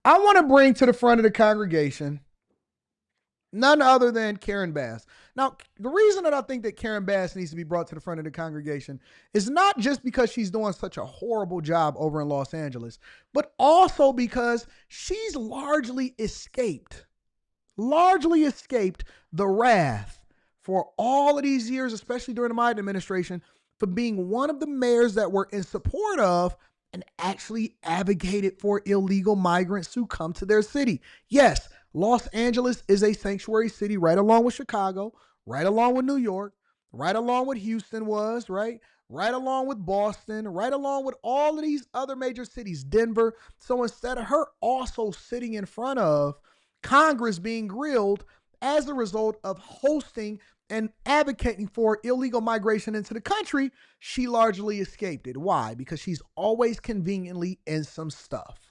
I want to bring to the front of the congregation none other than Karen Bass. Now, the reason that I think that Karen Bass needs to be brought to the front of the congregation is not just because she's doing such a horrible job over in Los Angeles, but also because she's largely escaped the wrath for all of these years, especially during the Biden administration, for being one of the mayors that were in support of and actually advocated for illegal migrants to come to their city. Yes, Los Angeles is a sanctuary city right along with Chicago, right along with New York, right along with Houston was, right? Right along with Boston, right along with all of these other major cities, Denver. So instead of her also sitting in front of Congress being grilled as a result of hosting and advocating for illegal migration into the country, she largely escaped it. Why? Because she's always conveniently in some stuff.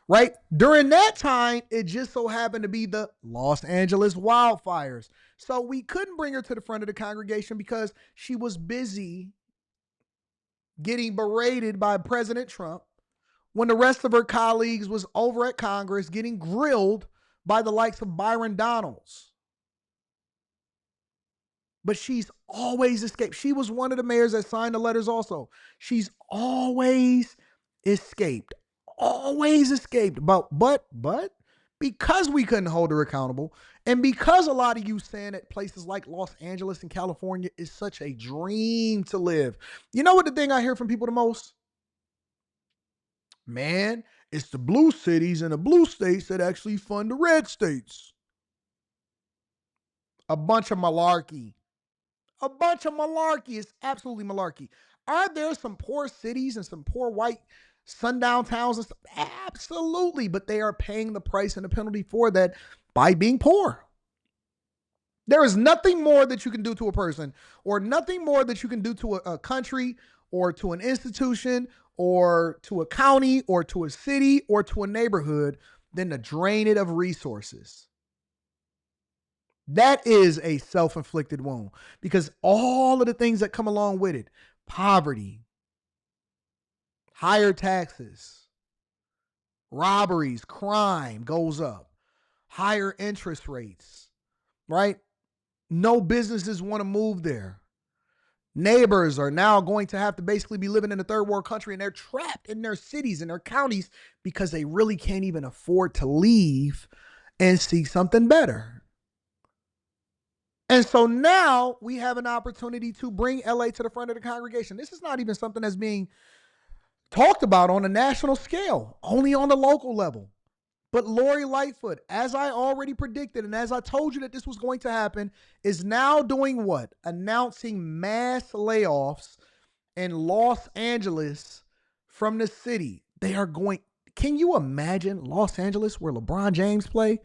Right? During that time, it just so happened to be the Los Angeles wildfires. So we couldn't bring her to the front of the congregation because she was busy getting berated by President Trump when the rest of her colleagues was over at Congress getting grilled by the likes of Byron Donalds. But she's always escaped. She was one of the mayors that signed the letters also. She's always escaped. But because we couldn't hold her accountable, and because a lot of you saying that places like Los Angeles and California is such a dream to live. You know what the thing I hear from people the most? Man, it's the blue cities and the blue states that actually fund the red states. A bunch of malarkey. It's absolutely malarkey. Are there some poor cities and some poor white sundown towns and stuff? Absolutely, but they are paying the price and the penalty for that by being poor. There is nothing more that you can do to a person, or nothing more that you can do to a country, or to an institution, or to a county, or to a city, or to a neighborhood than to drain it of resources. That is a self-inflicted wound, because all of the things that come along with it, poverty, higher taxes, robberies, crime goes up, higher interest rates, right? No businesses want to move there. Neighbors are now going to have to basically be living in a third world country, and they're trapped in their cities and their counties because they really can't even afford to leave and seek something better. And so now we have an opportunity to bring LA to the front of the congregation. This is not even something that's being talked about on a national scale, only on the local level. But Lori Lightfoot, as I already predicted, and as I told you that this was going to happen, is now doing what? Announcing mass layoffs in Los Angeles from the city. They are going, can you imagine Los Angeles where LeBron James play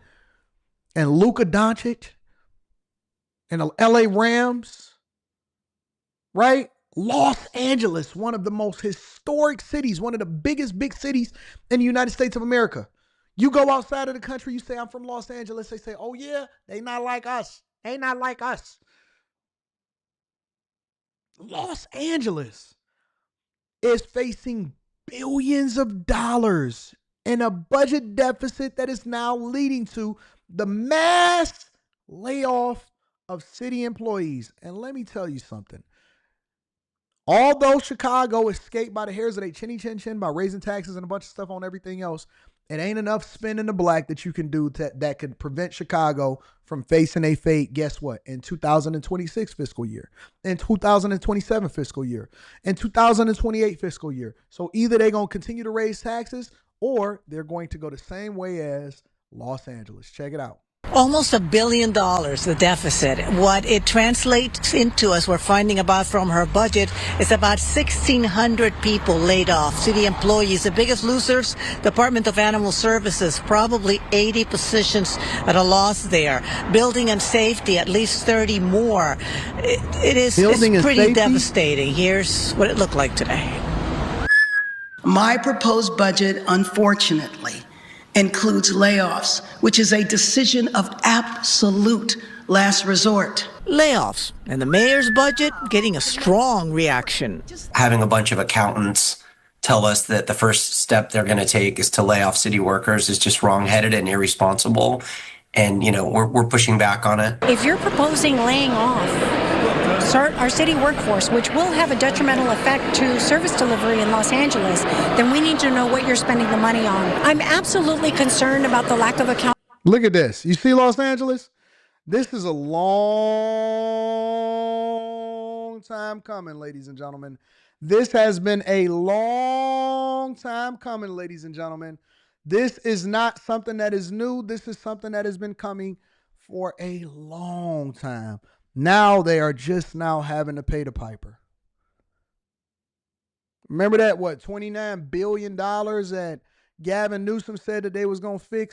and Luka Doncic and the LA Rams, right? Los Angeles, one of the most historic cities, one of the biggest big cities in the United States of America. You go outside of the country, you say, I'm from Los Angeles. They say, oh yeah, they not like us. Los Angeles is facing billions of dollars in a budget deficit that is now leading to the mass layoff of city employees. And let me tell you something. Although Chicago escaped by the hairs of their chinny chin chin by raising taxes and a bunch of stuff on everything else, it ain't enough spin in the black that you can do that could prevent Chicago from facing a fate, guess what, in 2026 fiscal year, in 2027 fiscal year, in 2028 fiscal year. So either they're going to continue to raise taxes or they're going to go the same way as Los Angeles. Check it out. Almost $1 billion, the deficit. What it translates into, as we're finding about from her budget, is about 1,600 people laid off. City employees, the biggest losers, Department of Animal Services, probably 80 positions at a loss there. Building and safety, at least 30 more. It's pretty devastating. Here's what it looked like today. My proposed budget, unfortunately, includes layoffs, which is a decision of absolute last resort. Layoffs, and the mayor's budget getting a strong reaction. Having a bunch of accountants tell us that the first step they're going to take is to lay off city workers is just wrongheaded and irresponsible. And, we're pushing back on it. If you're proposing laying off our city workforce, which will have a detrimental effect to service delivery in Los Angeles, then we need to know what you're spending the money on. I'm absolutely concerned about the lack of accountability. Look at this. You see Los Angeles? This is a long time coming, ladies and gentlemen. This has been a long time coming, ladies and gentlemen. This is not something that is new. This is something that has been coming for a long time. Now they are just now having to pay the piper. Remember that, $29 billion that Gavin Newsom said that they was going to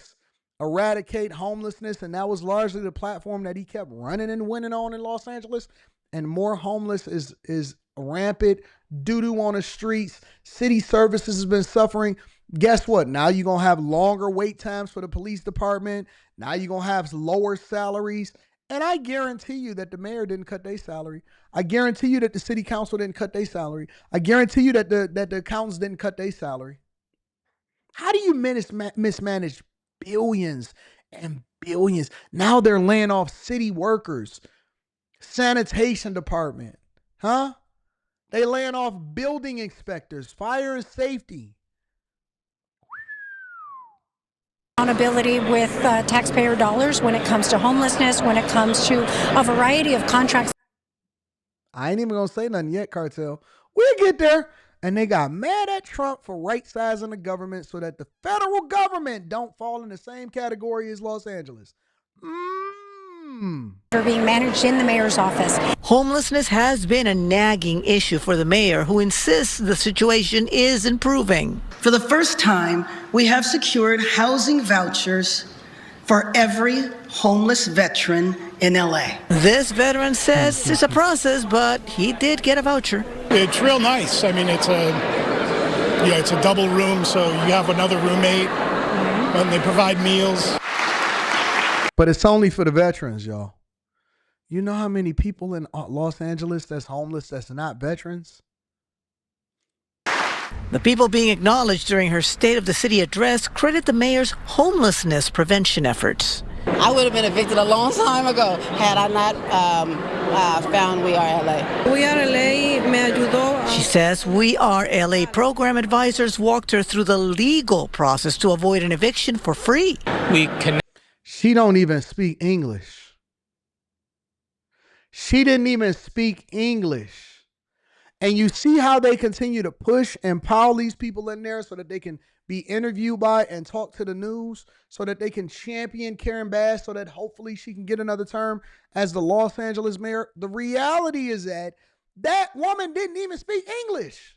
eradicate homelessness, and that was largely the platform that he kept running and winning on in Los Angeles. And more homeless is rampant, doo-doo on the streets. City services has been suffering. Guess what? Now you're going to have longer wait times for the police department. Now you're going to have lower salaries. And I guarantee you that the mayor didn't cut their salary. I guarantee you that the city council didn't cut their salary. I guarantee you that the accountants didn't cut their salary. How do you mismanage billions and billions? Now they're laying off city workers, sanitation department, huh? They laying off building inspectors, fire and safety. Accountability with taxpayer dollars when it comes to homelessness, when it comes to a variety of contracts. I ain't even gonna say nothing yet, Cartel. We'll get there. And they got mad at Trump for right-sizing the government so that the federal government don't fall in the same category as Los Angeles. Are being managed in the mayor's office. Homelessness has been a nagging issue for the mayor, who insists the situation is improving. For the first time, we have secured housing vouchers for every homeless veteran in LA. This veteran says it's a process, but he did get a voucher. It's real nice. I mean, it's a double room, so you have another roommate, and they provide meals. But it's only for the veterans, y'all. You know how many people in Los Angeles that's homeless that's not veterans? The people being acknowledged during her State of the City address credit the mayor's homelessness prevention efforts. I would have been evicted a long time ago had I not found We Are LA. We Are LA me ayudó. She says We Are LA program advisors walked her through the legal process to avoid an eviction for free. She don't even speak English. She didn't even speak English. And you see how they continue to push and pile these people in there so that they can be interviewed by and talk to the news, so that they can champion Karen Bass, so that hopefully she can get another term as the Los Angeles mayor. The reality is that that woman didn't even speak English.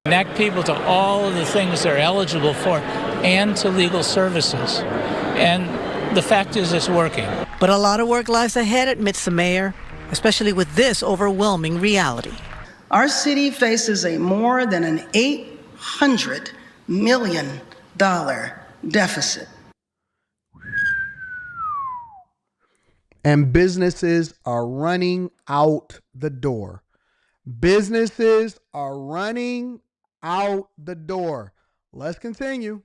Connect people to all of the things they're eligible for and to legal services. And the fact is it's working. But a lot of work lies ahead, admits the mayor, especially with this overwhelming reality. Our city faces a more than an $800 million deficit. And businesses are running out the door. Businesses are running out the door. Let's continue.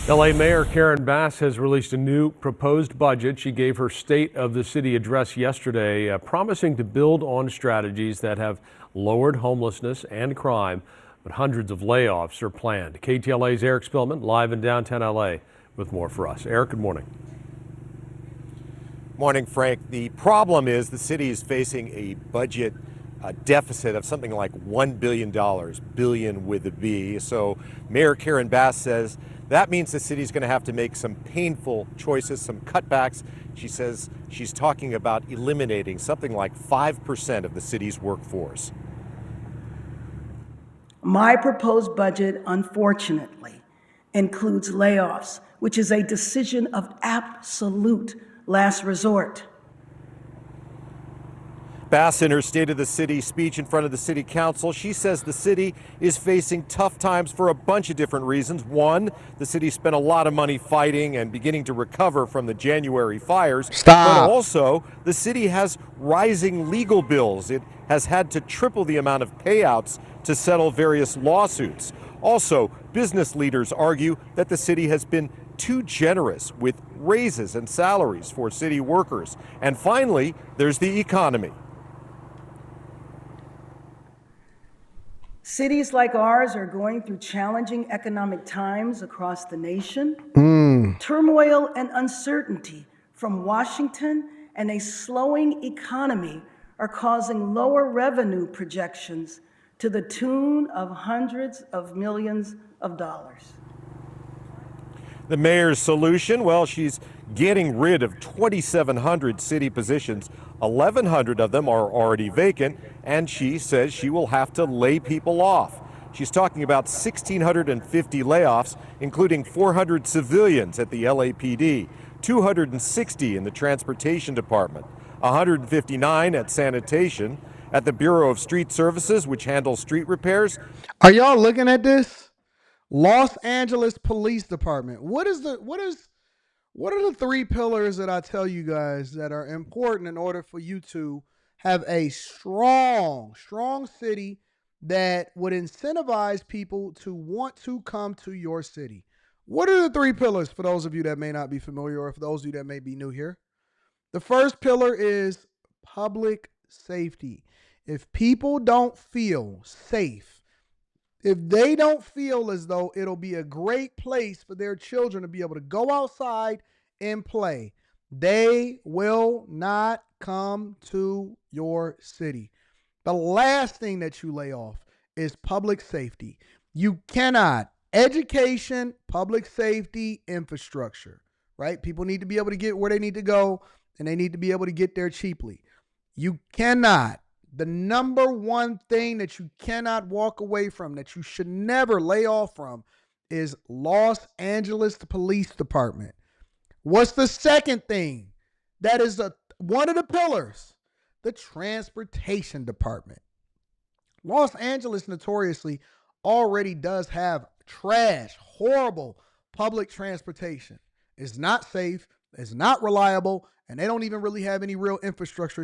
LA Mayor Karen Bass has released a new proposed budget. She gave her State of the City address yesterday, promising to build on strategies that have lowered homelessness and crime, but hundreds of layoffs are planned. KTLA's Eric Spillman live in downtown LA with more for us. Eric, good morning. Morning, Frank. The problem is the city is facing a budget deficit of something like $1 billion, billion with a B. So Mayor Karen Bass says that means the city's going to have to make some painful choices, some cutbacks. She says she's talking about eliminating something like 5% of the city's workforce. My proposed budget, unfortunately, includes layoffs, which is a decision of absolute last resort. Bass, in her State of the City speech in front of the City Council, she says the city is facing tough times for a bunch of different reasons. One, the city spent a lot of money fighting and beginning to recover from the January fires. But Stop. also, the city has rising legal bills. It has had to triple the amount of payouts to settle various lawsuits. Also, business leaders argue that the city has been too generous with raises and salaries for city workers. And finally, there's the economy. Cities like ours are going through challenging economic times across the nation. Turmoil and uncertainty from Washington and a slowing economy are causing lower revenue projections to the tune of hundreds of millions of dollars. The mayor's solution? Well, she's getting rid of 2,700 city positions. 1,100 of them are already vacant, and she says she will have to lay people off. She's talking about 1,650 layoffs, including 400 civilians at the LAPD, 260 in the Transportation Department, 159 at Sanitation, at the Bureau of Street Services, which handles street repairs. Are y'all looking at this? Los Angeles Police Department. What are the three pillars that I tell you guys that are important in order for you to have a strong city that would incentivize people to want to come to your city? What are the three pillars for those of you that may not be familiar, or for those of you that may be new here? The first pillar is public safety. If people don't feel safe, if they don't feel as though it'll be a great place for their children to be able to go outside and play, they will not come to your city. The last thing that you lay off is public safety. You cannot. Education, public safety, infrastructure, right? People need to be able to get where they need to go, and they need to be able to get there cheaply. You cannot. The number one thing that you cannot walk away from, that you should never lay off from, is Los Angeles Police Department. What's the second thing? That is one of the pillars, the Transportation Department. Los Angeles notoriously already does have trash, horrible public transportation. It's not safe, it's not reliable, and they don't even really have any real infrastructure.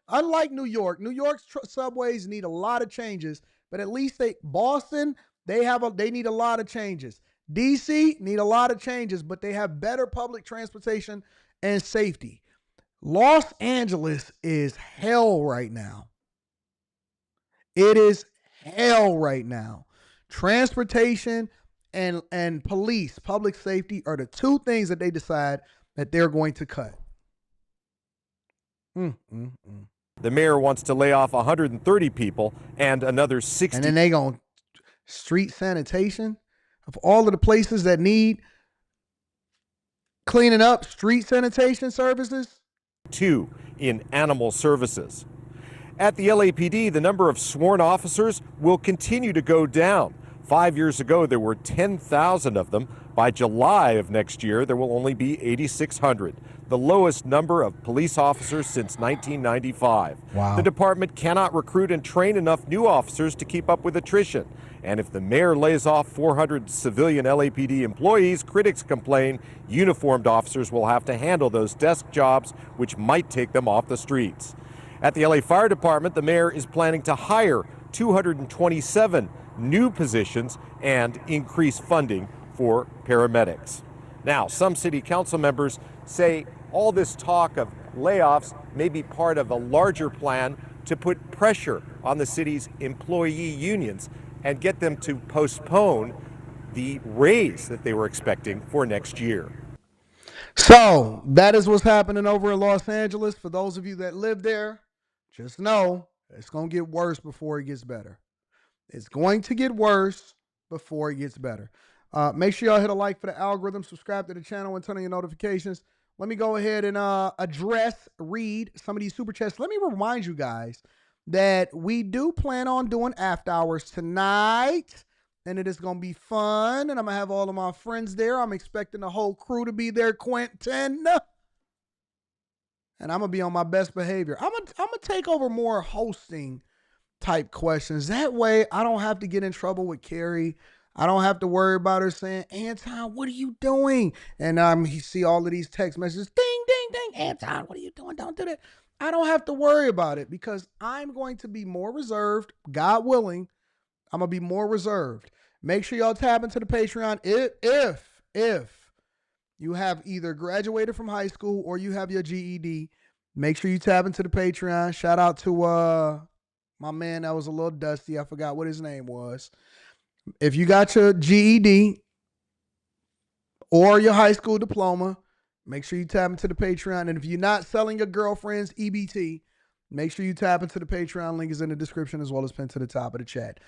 Unlike New York, New York's subways need a lot of changes, but at least Boston, they need a lot of changes. DC need a lot of changes, but they have better public transportation and safety. Los Angeles is hell right now. It is hell right now. Transportation and police, public safety are the two things that they decide that they're going to cut. The mayor wants to lay off 130 people and another 60. And then they going street sanitation of all of the places that need cleaning up, street sanitation services. 2 in animal services. At the LAPD, the number of sworn officers will continue to go down. 5 years ago, there were 10,000 of them. By July of next year, there will only be 8,600, the lowest number of police officers since 1995. Wow. The department cannot recruit and train enough new officers to keep up with attrition. And if the mayor lays off 400 civilian LAPD employees, critics complain uniformed officers will have to handle those desk jobs, which might take them off the streets. At the LA Fire Department, the mayor is planning to hire 227 new positions and increase funding for paramedics. Now, some city council members say all this talk of layoffs may be part of a larger plan to put pressure on the city's employee unions and get them to postpone the raise that they were expecting for next year. So that is what's happening over in Los Angeles. For those of you that live there, just know it's going to get worse before it gets better. It's going to get worse before it gets better. Make sure y'all hit a like for the algorithm, subscribe to the channel, and turn on your notifications. Let me go ahead and read some of these super chats. Let me remind you guys that we do plan on doing after hours tonight, and it is going to be fun, and I'm going to have all of my friends there. I'm expecting the whole crew to be there, Quentin. and I'm going to be on my best behavior. I'm going to take over more hosting type questions. That way I don't have to get in trouble with Carrie. I don't have to worry about her saying, Anton, what are you doing? And he see all of these text messages, ding, ding, ding, Anton, what are you doing? Don't do that. I don't have to worry about it because I'm going to be more reserved. God willing, I'm going to be more reserved. Make sure y'all tap into the Patreon if you have either graduated from high school or you have your GED. Make sure you tap into the Patreon. Shout out to my man that was a little dusty. I forgot what his name was. If you got your GED or your high school diploma, make sure you tap into the Patreon. And if you're not selling your girlfriend's EBT, make sure you tap into the Patreon. Link is in the description as well as pinned to the top of the chat.